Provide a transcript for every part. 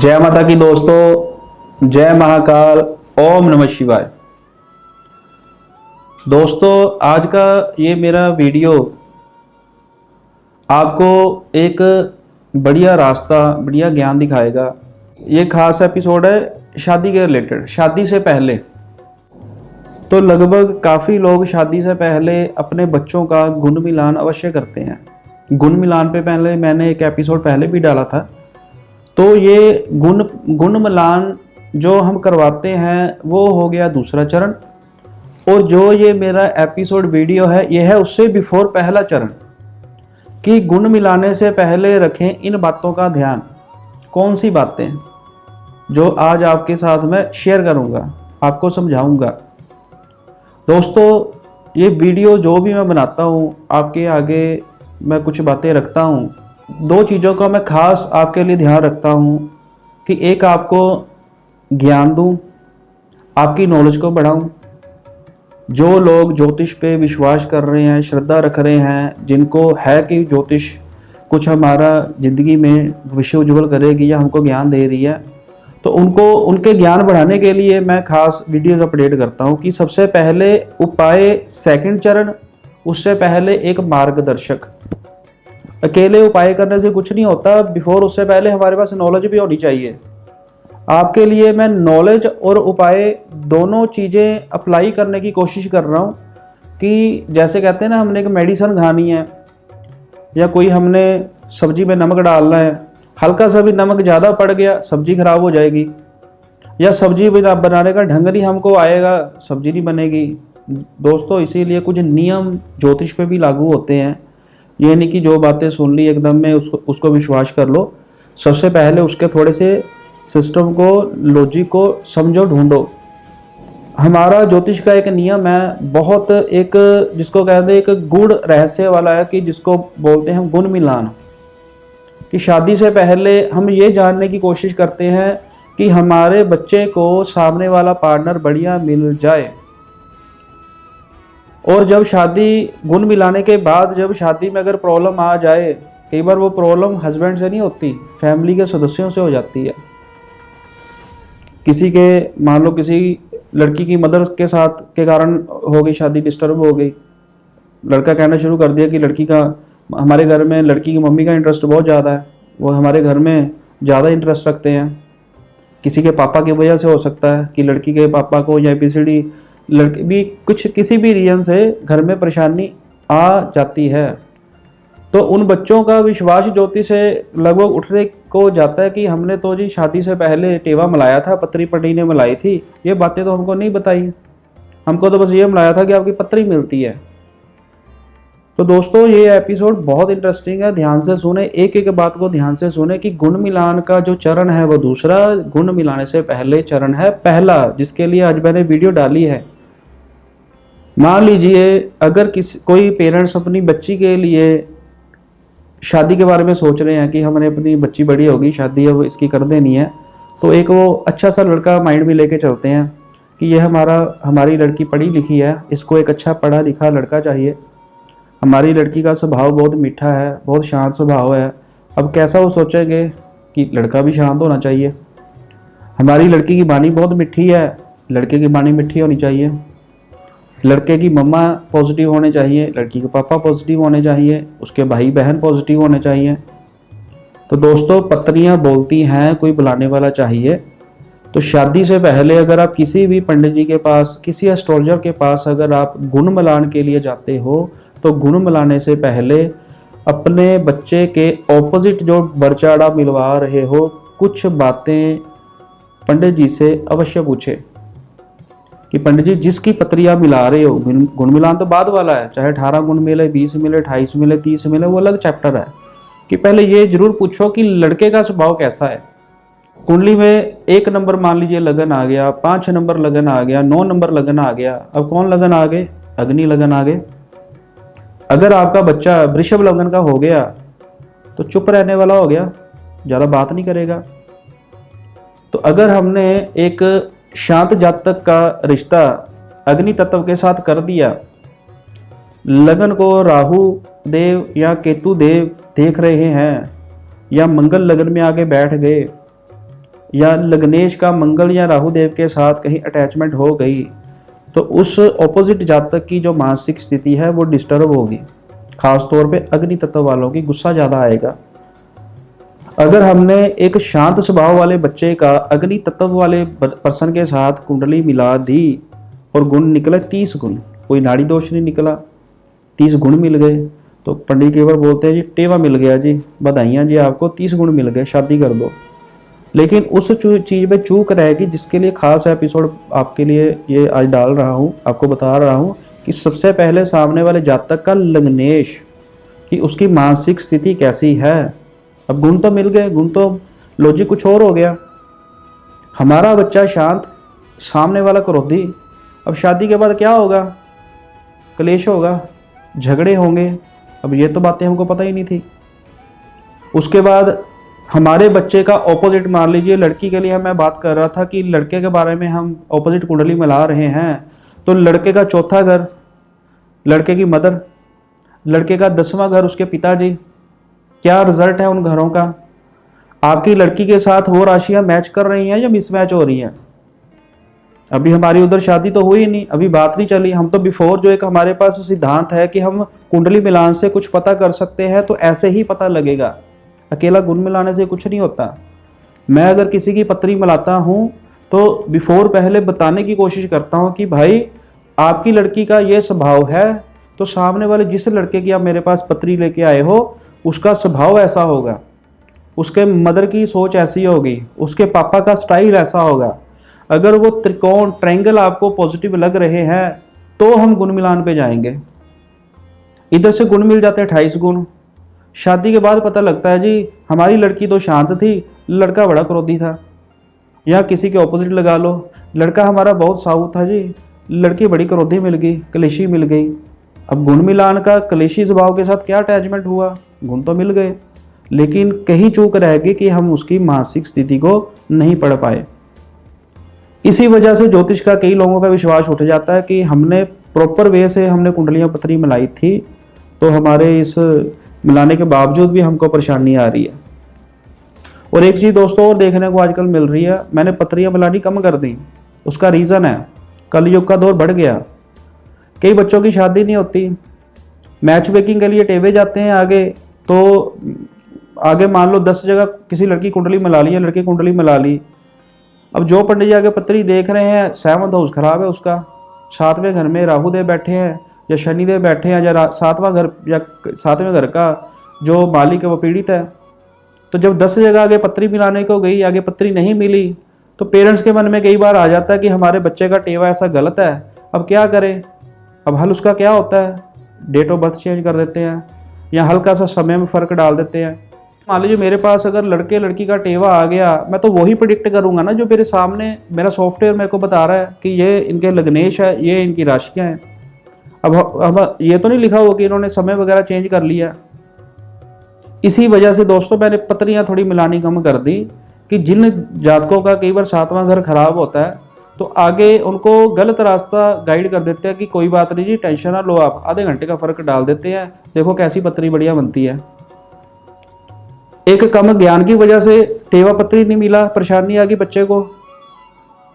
जय माता की दोस्तों, जय महाकाल, ओम नमः शिवाय। दोस्तों, आज का ये मेरा वीडियो आपको एक बढ़िया रास्ता, बढ़िया ज्ञान दिखाएगा। ये खास एपिसोड है शादी के रिलेटेड, शादी से पहले। तो लगभग काफ़ी लोग शादी से पहले अपने बच्चों का गुण मिलान अवश्य करते हैं। गुण मिलान पे पहले मैंने एक एपिसोड पहले भी डाला था। तो ये गुण मिलान जो हम करवाते हैं वो हो गया दूसरा चरण, और जो ये मेरा एपिसोड वीडियो है ये है उससे बिफोर पहला चरण कि गुण मिलाने से पहले रखें इन बातों का ध्यान। कौन सी बातें जो आज आपके साथ मैं शेयर करूंगा, आपको समझाऊंगा। दोस्तों, ये वीडियो जो भी मैं बनाता हूँ आपके आगे मैं कुछ बातें रखता हूँ। दो चीज़ों का मैं खास आपके लिए ध्यान रखता हूँ कि एक आपको ज्ञान दूँ, आपकी नॉलेज को बढ़ाऊँ। जो लोग ज्योतिष पे विश्वास कर रहे हैं, श्रद्धा रख रहे हैं, जिनको है कि ज्योतिष कुछ हमारा ज़िंदगी में भविष्य उज्जवल करेगी या हमको ज्ञान दे रही है, तो उनको उनके ज्ञान बढ़ाने के लिए मैं खास वीडियोस अपडेट करता हूँ कि सबसे पहले उपाय सेकंड चरण, उससे पहले एक मार्गदर्शक। अकेले उपाय करने से कुछ नहीं होता, बिफोर उससे पहले हमारे पास नॉलेज भी होनी चाहिए। आपके लिए मैं नॉलेज और उपाय दोनों चीज़ें अप्लाई करने की कोशिश कर रहा हूँ कि जैसे कहते हैं ना, हमने एक मेडिसिन खानी है या कोई हमने सब्जी में नमक डालना है, हल्का सा भी नमक ज़्यादा पड़ गया सब्जी खराब हो जाएगी, या सब्जी बनाने का ढंग नहीं हमको आएगा, सब्जी नहीं बनेगी। दोस्तों, इसीलिए कुछ नियम ज्योतिष पे भी लागू होते हैं। ये नहीं कि जो बातें सुन ली एकदम में उसको विश्वास कर लो। सबसे पहले उसके थोड़े से सिस्टम को, लॉजिक को समझो, ढूंढो। हमारा ज्योतिष का एक नियम है, बहुत एक जिसको कहते हैं एक गूढ़ रहस्य वाला है, कि जिसको बोलते हैं गुण मिलान। कि शादी से पहले हम ये जानने की कोशिश करते हैं कि हमारे बच्चे को सामने वाला पार्टनर बढ़िया मिल जाए। और जब शादी गुण मिलाने के बाद जब शादी में अगर प्रॉब्लम आ जाए, कई बार वो प्रॉब्लम हस्बैंड से नहीं होती, फैमिली के सदस्यों से हो जाती है। किसी के, मान लो किसी लड़की की मदर के साथ के कारण हो गई शादी, डिस्टर्ब हो गई। लड़का कहना शुरू कर दिया कि लड़की का, हमारे घर में लड़की की मम्मी का इंटरेस्ट बहुत ज़्यादा है, वो हमारे घर में ज़्यादा इंटरेस्ट रखते हैं। किसी के पापा की वजह से हो सकता है कि लड़की के पापा को या ABCD लड़की भी कुछ किसी भी रीजन से घर में परेशानी आ जाती है। तो उन बच्चों का विश्वास ज्योतिष से लगभग उठने को जाता है कि हमने तो जी शादी से पहले टेवा मिलाया था, पत्री पटी ने मिलाई थी, ये बातें तो हमको नहीं बताई, हमको तो बस ये मिलाया था कि आपकी पत्री मिलती है। तो दोस्तों, ये एपिसोड बहुत इंटरेस्टिंग है, ध्यान से सुने, एक एक बात को ध्यान से सुने कि गुण मिलान का जो चरण है वो दूसरा, गुण मिलाने से पहले चरण है पहला, जिसके लिए आज मैंने वीडियो डाली है। मान लीजिए अगर कोई पेरेंट्स अपनी बच्ची के लिए शादी के बारे में सोच रहे हैं कि हमने अपनी बच्ची बड़ी होगी, शादी अब इसकी कर देनी है, तो एक वो अच्छा सा लड़का माइंड में लेके चलते हैं कि ये हमारी लड़की पढ़ी लिखी है, इसको एक अच्छा पढ़ा लिखा लड़का चाहिए। हमारी लड़की का स्वभाव बहुत मीठा है, बहुत शांत स्वभाव है। अब कैसा वो सोचेंगे कि लड़का भी शांत होना चाहिए। हमारी लड़की की वाणी बहुत मीठी है, लड़के की वाणी मीठी होनी चाहिए। लड़के की मम्मा पॉजिटिव होने चाहिए, लड़की के पापा पॉजिटिव होने चाहिए, उसके भाई बहन पॉजिटिव होने चाहिए। तो दोस्तों, पत्नियां बोलती हैं, कोई बुलाने वाला चाहिए। तो शादी से पहले अगर आप किसी भी पंडित जी के पास, किसी एस्ट्रोलॉजर के पास अगर आप गुण मिलान के लिए जाते हो, तो गुण मिलाने से पहले अपने बच्चे के ऑपोजिट जो बरचाड़ा मिलवा रहे हो, कुछ बातें पंडित जी से अवश्य पूछे कि पंडित जी जिसकी पत्री आप मिला रहे हो, गुण मिलान तो बाद वाला है, चाहे 18 गुण मिले, 20 मिले, 28 मिले, 30 मिले, वो अलग चैप्टर है। कि पहले ये जरूर पूछो कि लड़के का स्वभाव कैसा है। कुंडली में 1 नंबर मान लीजिए लगन आ गया, 5 नंबर लगन आ गया, 9 नंबर लगन आ गया, अब कौन लगन आ गए? अग्नि लगन आ गए। अगर आपका बच्चा वृषभ लगन का हो गया तो चुप रहने वाला हो गया, ज़्यादा बात नहीं करेगा। तो अगर हमने एक शांत जातक का रिश्ता अग्नि तत्व के साथ कर दिया, लगन को राहु देव या केतु देव देख रहे हैं, या मंगल लगन में आके बैठ गए, या लग्नेश का मंगल या राहु देव के साथ कहीं अटैचमेंट हो गई तो उस ऑपोजिट जातक की जो मानसिक स्थिति है वो डिस्टर्ब होगी। खास तौर पे अग्नि तत्व वालों की गुस्सा ज़्यादा आएगा। अगर हमने एक शांत स्वभाव वाले बच्चे का अग्नि तत्व वाले पर्सन के साथ कुंडली मिला दी और गुण निकले 30 गुण, कोई नाड़ी दोष नहीं निकला, 30 गुण मिल गए, तो पंडित केवल बोलते हैं जी टेवा मिल गया जी, बधाइयाँ जी आपको 30 गुण मिल गए, शादी कर दो। लेकिन उस चीज़ में चूक रहेगी, जिसके लिए खास एपिसोड आपके लिए ये आज डाल रहा हूँ, आपको बता रहा हूँ कि सबसे पहले सामने वाले जातक का लग्नेश कि उसकी मानसिक स्थिति कैसी है। अब गुण तो मिल गए, गुण तो लॉजिक कुछ और हो गया। हमारा बच्चा शांत, सामने वाला क्रोधी। अब शादी के बाद क्या होगा? क्लेश होगा, झगड़े होंगे। अब ये तो बातें हमको पता ही नहीं थी। उसके बाद हमारे बच्चे का ऑपोजिट, मान लीजिए लड़की के लिए मैं बात कर रहा था कि लड़के के बारे में हम ऑपोजिट कुंडली मिला रहे हैं, तो लड़के का चौथा घर लड़के की मदर, लड़के का 10वां घर उसके पिताजी, क्या रिजल्ट है उन घरों का? आपकी लड़की के साथ वो राशियां मैच कर रही हैं या मिसमैच हो रही हैं? अभी हमारी उधर शादी तो हुई नहीं, अभी बात नहीं चली। हम तो बिफोर जो एक हमारे पास सिद्धांत है कि हम कुंडली मिलान से कुछ पता कर सकते हैं, तो ऐसे ही पता लगेगा, अकेला गुण मिलाने से कुछ नहीं होता। मैं अगर किसी की पत्री मिलाता हूँ तो बिफोर पहले बताने की कोशिश करता हूँ कि भाई आपकी लड़की का ये स्वभाव है, तो सामने वाले जिस लड़के की आप मेरे पास पत्री लेके आए हो उसका स्वभाव ऐसा होगा, उसके मदर की सोच ऐसी होगी, उसके पापा का स्टाइल ऐसा होगा। अगर वो त्रिकोण ट्रायंगल आपको पॉजिटिव लग रहे हैं तो हम गुण मिलान पे जाएंगे। इधर से गुण मिल जाते हैं 28 गुण। शादी के बाद पता लगता है जी हमारी लड़की तो शांत थी, लड़का बड़ा क्रोधी था। या किसी के ऑपोजिट लगा लो, लड़का हमारा बहुत साऊ था जी, लड़की बड़ी क्रोधी मिल गई, कलेशी मिल गई। अब गुण मिलान का कलेशी स्वभाव के साथ क्या अटैचमेंट हुआ? गुण तो मिल गए, लेकिन कहीं चूक रह गई कि हम उसकी मानसिक स्थिति को नहीं पढ़ पाए। इसी वजह से ज्योतिष का कई लोगों का विश्वास उठ जाता है कि हमने प्रॉपर वे से हमने कुंडलियां पत्री मिलाई थी, तो हमारे इस मिलाने के बावजूद भी हमको परेशानी आ रही है। और एक चीज़ दोस्तों और देखने को आजकल मिल रही है, मैंने पत्रियां मिलानी कम कर दी। उसका रीज़न है कलयुग का दौर बढ़ गया, कई बच्चों की शादी नहीं होती, मैच मेकिंग के लिए टेवे जाते हैं आगे। तो आगे मान लो 10 जगह किसी लड़की कुंडली मिला ली या लड़की कुंडली मिला ली। अब जो पंडित जी आगे पत्री देख रहे हैं, 7वां हाउस खराब है उसका, 7वें घर में राहु देव बैठे हैं या शनि देव बैठे हैं, या 7वां घर या 7वें घर का जो मालिक है वो पीड़ित है। तो जब 10 जगह आगे पत्री मिलाने को गई, आगे पत्री नहीं मिली, तो पेरेंट्स के मन में कई बार आ जाता है कि हमारे बच्चे का टेवा ऐसा गलत है, अब क्या करें? अब हल उसका क्या होता है? डेट ऑफ बर्थ चेंज कर देते हैं या हल्का सा समय में फ़र्क डाल देते हैं। मान लीजिए मेरे पास अगर लड़के लड़की का टेवा आ गया, मैं तो वही प्रिडिक्ट करूंगा ना जो मेरे सामने मेरा सॉफ्टवेयर मेरे को बता रहा है कि ये इनके लग्नेश है, ये इनकी राशियाँ हैं। अब ये तो नहीं लिखा हुआ कि इन्होंने समय वगैरह चेंज कर लिया। इसी वजह से दोस्तों मैंने पत्रियां थोड़ी मिलानी कम कर दी कि जिन जातकों का कई बार 7वां घर खराब होता है तो आगे उनको गलत रास्ता गाइड कर देते हैं कि कोई बात नहीं जी, टेंशन ना लो, आप आधे घंटे का फर्क डाल देते हैं, देखो कैसी पत्री बढ़िया बनती है। एक कम ज्ञान की वजह से टेवा पत्री नहीं मिला, परेशानी आ गई बच्चे को।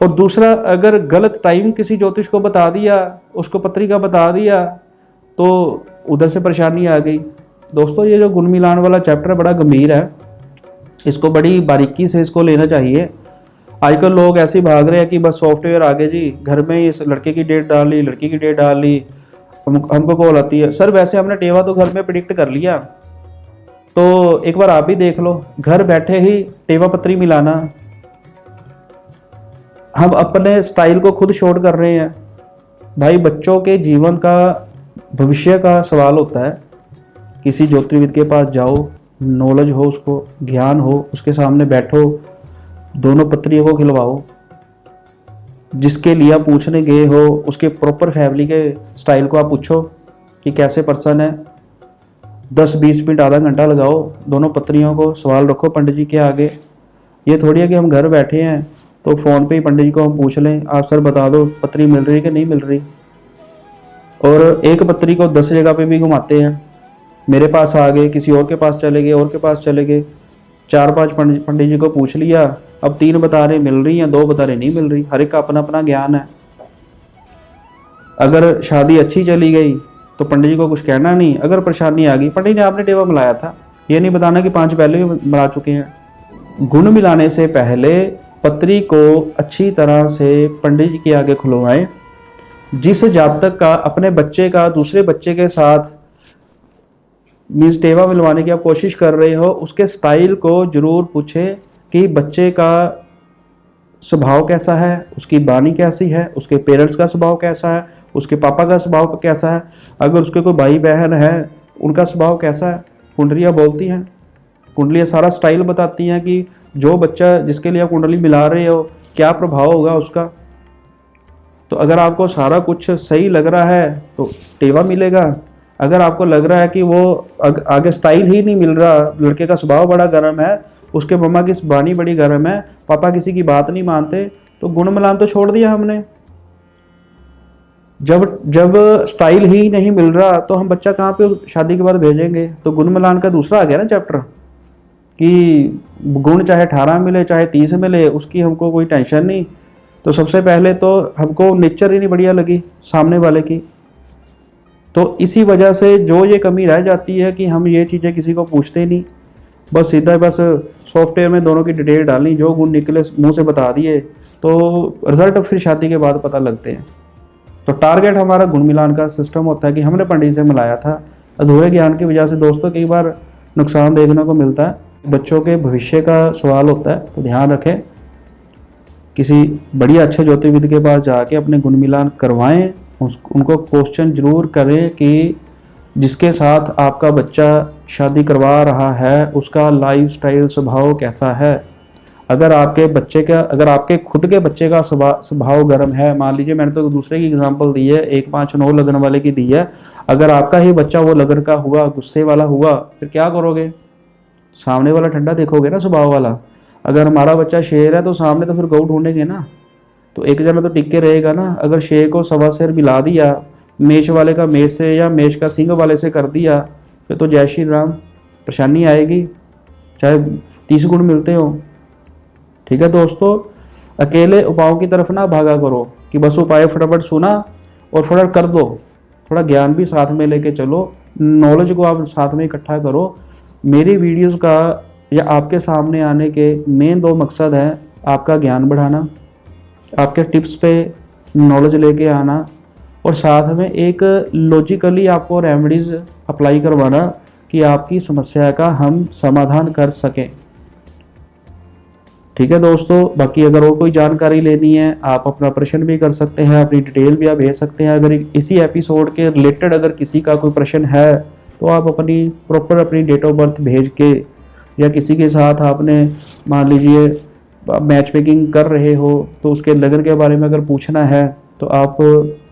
और दूसरा, अगर गलत टाइम किसी ज्योतिष को बता दिया, उसको पत्री का बता दिया, तो उधर से परेशानी आ गई। दोस्तों ये जो गुण मिलान वाला चैप्टर बड़ा गंभीर है, इसको बड़ी बारीकी से इसको लेना चाहिए। आजकल लोग ऐसे भाग रहे हैं कि बस सॉफ्टवेयर आगे जी, घर में ही इस लड़के की डेट डाल ली, लड़की की डेट डाल ली, हमको कॉल आती है, सर वैसे हमने टेवा तो घर में प्रिडिक्ट कर लिया। तो एक बार आप भी देख लो, घर बैठे ही टेवा पत्री मिलाना। हम अपने स्टाइल को खुद शॉर्ट कर रहे हैं। भाई बच्चों के जीवन का, भविष्य का सवाल होता है। किसी ज्योतिर्विद के पास जाओ, नॉलेज हो, उसको ज्ञान हो, उसके सामने बैठो, दोनों पत्रियों को खिलवाओ। जिसके लिए आप पूछने गए हो उसके प्रॉपर फैमिली के स्टाइल को आप पूछो कि कैसे पर्सन है। 10-20 मिनट, आधा घंटा लगाओ, दोनों पत्रियों को सवाल रखो पंडित जी के आगे। ये थोड़ी है कि हम घर बैठे हैं तो फ़ोन पे ही पंडित जी को हम पूछ लें, आप सर बता दो पत्री मिल रही है कि नहीं मिल रही। और एक पत्री को 10 जगह पे भी घुमाते हैं, मेरे पास आ गए, किसी और के पास चले गए, और के पास चले गए। 4-5 पंडित जी को पूछ लिया, अब 3 बता रहे मिल रही हैं, 2 बता रहे नहीं मिल रही। हर एक का अपना अपना ज्ञान है। अगर शादी अच्छी चली गई तो पंडित जी को कुछ कहना नहीं, अगर परेशानी आ गई पंडित जी ने आपने टेवा मिलाया था, ये नहीं बताना कि 5 पहले भी मिला चुके हैं। गुण मिलाने से पहले पत्री को अच्छी तरह से पंडित जी के आगे खुलवाएं। जिस जातक का अपने बच्चे का दूसरे बच्चे के साथ मीन्स टेवा मिलवाने की आप कोशिश कर रहे हो, उसके स्टाइल को जरूर पूछें कि बच्चे का स्वभाव कैसा है, उसकी बानी कैसी है, उसके पेरेंट्स का स्वभाव कैसा है, उसके पापा का स्वभाव कैसा है, अगर उसके कोई भाई बहन है उनका स्वभाव कैसा है। कुंडलियाँ बोलती हैं, कुंडलियाँ सारा स्टाइल बताती हैं कि जो बच्चा जिसके लिए आप कुंडली मिला रहे हो क्या प्रभाव होगा उसका। तो अगर आपको सारा कुछ सही लग रहा है तो टेवा मिलेगा। अगर आपको लग रहा है कि वो आगे स्टाइल ही नहीं मिल रहा, लड़के का स्वभाव बड़ा गर्म है, उसके मम्मा की बानी बड़ी गर्म है, पापा किसी की बात नहीं मानते, तो गुण मिलान तो छोड़ दिया हमने। जब स्टाइल ही नहीं मिल रहा तो हम बच्चा कहाँ पे शादी के बाद भेजेंगे। तो गुण मिलान का दूसरा आ गया ना चैप्टर कि गुण चाहे 18 मिले चाहे 30 मिले, उसकी हमको कोई टेंशन नहीं। तो सबसे पहले तो हमको नेचर ही नहीं बढ़िया लगी सामने वाले की, तो इसी वजह से जो ये कमी रह जाती है कि हम ये चीज़ें किसी को पूछते नहीं, बस सीधा बस सॉफ्टवेयर में दोनों की डिटेल डाली, जो गुण निकले मुंह से बता दिए, तो रिजल्ट फिर शादी के बाद पता लगते हैं। तो टारगेट हमारा गुण मिलान का सिस्टम होता है कि हमने पंडित से मिलाया था। अधूरे ज्ञान की वजह से दोस्तों कई बार नुकसान देखने को मिलता है। बच्चों के भविष्य का सवाल होता है, तो ध्यान रखें, किसी बढ़िया अच्छे ज्योतिर्विद के पास जाके अपने गुण मिलान करवाएं। उनको क्वेश्चन जरूर करें कि जिसके साथ आपका बच्चा शादी करवा रहा है उसका लाइफस्टाइल स्वभाव कैसा है। अगर आपके खुद के बच्चे का स्वभाव गर्म है, मान लीजिए मैंने तो दूसरे की एग्जांपल दी है, 1, 5, 9 लगन वाले की दी है, अगर आपका ही बच्चा वो लगन का हुआ, गुस्से वाला हुआ, फिर क्या करोगे? सामने वाला ठंडा देखोगे ना स्वभाव वाला। अगर हमारा बच्चा शेर है तो सामने तो फिर गऊ ढूंढेंगे ना, तो एक जना तो टिक के रहेगा ना। अगर शेर को सवा शेर मिला दिया, मेष वाले का मेष से या मेष का सिंह वाले से कर दिया, फिर तो जय श्री राम, परेशानी आएगी, चाहे 30 गुण मिलते हो। ठीक है दोस्तों, अकेले उपायों की तरफ ना भागा करो कि बस उपाय फटाफट सुना और फटाफट कर दो। थोड़ा ज्ञान भी साथ में लेके चलो, नॉलेज को आप साथ में इकट्ठा करो। मेरी वीडियोस का या आपके सामने आने के मेन 2 मकसद हैं, आपका ज्ञान बढ़ाना, आपके टिप्स पे नॉलेज लेके आना, और साथ में एक लॉजिकली आपको रेमेडीज अप्लाई करवाना कि आपकी समस्या का हम समाधान कर सकें। ठीक है दोस्तों, बाकी अगर और कोई जानकारी लेनी है आप अपना प्रश्न भी कर सकते हैं, अपनी डिटेल भी आप भेज सकते हैं। अगर इसी एपिसोड के रिलेटेड अगर किसी का कोई प्रश्न है तो आप अपनी प्रॉपर अपनी डेट ऑफ बर्थ भेज के, या किसी के साथ आपने मान लीजिए मैच मेकिंग कर रहे हो तो उसके लगन के बारे में अगर पूछना है तो आप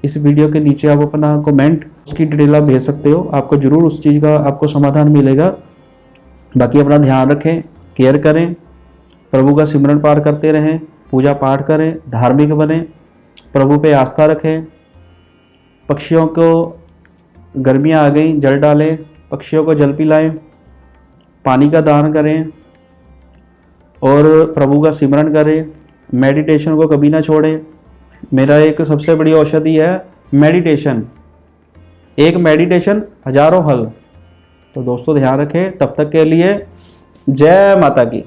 इस वीडियो के नीचे आप अपना कमेंट, उसकी डिटेल आप भेज सकते हो, आपको जरूर उस चीज़ का आपको समाधान मिलेगा। बाकी अपना ध्यान रखें, केयर करें, प्रभु का सिमरन पाठ करते रहें, पूजा पाठ करें, धार्मिक बने, प्रभु पे आस्था रखें। पक्षियों को गर्मियाँ आ गई, जल डालें, पक्षियों को जल पिलाएं, पानी का दान करें और प्रभु का सिमरन करें। मेडिटेशन को कभी ना छोड़ें। मेरा एक सबसे बड़ी औषधि है मेडिटेशन, एक मेडिटेशन हजारों हल। तो दोस्तों ध्यान रखें, तब तक के लिए जय माता की।